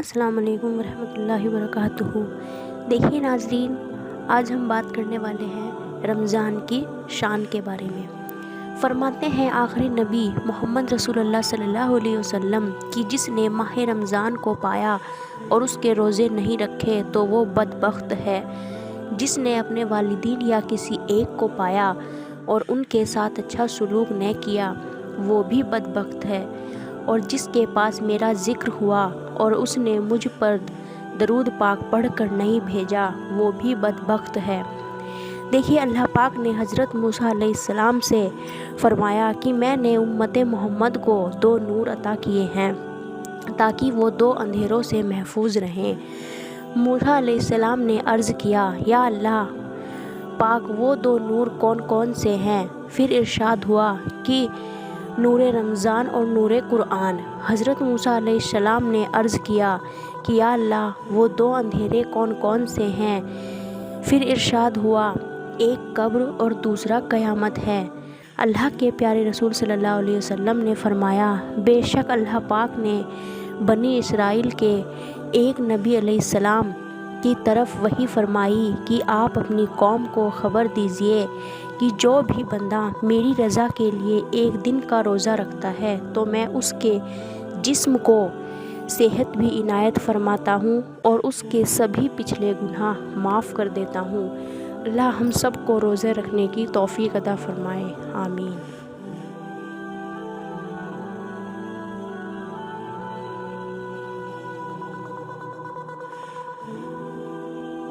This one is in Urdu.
السلام علیکم ورحمۃ اللہ وبرکاتہ۔ دیکھیے ناظرین، آج ہم بات کرنے والے ہیں رمضان کی شان کے بارے میں۔ فرماتے ہیں آخری نبی محمد رسول اللہ صلی اللہ علیہ وسلم کہ جس نے ماہ رمضان کو پایا اور اس کے روزے نہیں رکھے تو وہ بدبخت ہے۔ جس نے اپنے والدین یا کسی ایک کو پایا اور ان کے ساتھ اچھا سلوک نہ کیا وہ بھی بدبخت ہے۔ اور جس کے پاس میرا ذکر ہوا اور اس نے مجھ پر درود پاک پڑھ کر نہیں بھیجا وہ بھی بدبخت ہے۔ دیکھیے، اللہ پاک نے حضرت موسیٰ علیہ السلام سے فرمایا کہ میں نے امت محمد کو 2 نور عطا کیے ہیں تاکہ وہ 2 اندھیروں سے محفوظ رہیں۔ موسیٰ علیہ السلام نے عرض کیا، یا اللہ پاک وہ 2 نور کون کون سے ہیں؟ پھر ارشاد ہوا کہ نور رمضان اور نور قرآن۔ حضرت موسیٰ علیہ السلام نے عرض کیا کہ یا اللہ وہ 2 اندھیرے کون کون سے ہیں؟ پھر ارشاد ہوا، ایک قبر اور دوسرا قیامت ہے۔ اللہ کے پیارے رسول صلی اللہ علیہ وسلم نے فرمایا، بے شک اللہ پاک نے بنی اسرائیل کے ایک نبی علیہ السلام کی طرف وحی فرمائی کہ آپ اپنی قوم کو خبر دیجئے کہ جو بھی بندہ میری رضا کے لیے ایک دن کا روزہ رکھتا ہے تو میں اس کے جسم کو صحت بھی عنایت فرماتا ہوں اور اس کے سبھی پچھلے گناہ معاف کر دیتا ہوں۔ اللہ ہم سب کو روزے رکھنے کی توفیق عطا فرمائے، آمین۔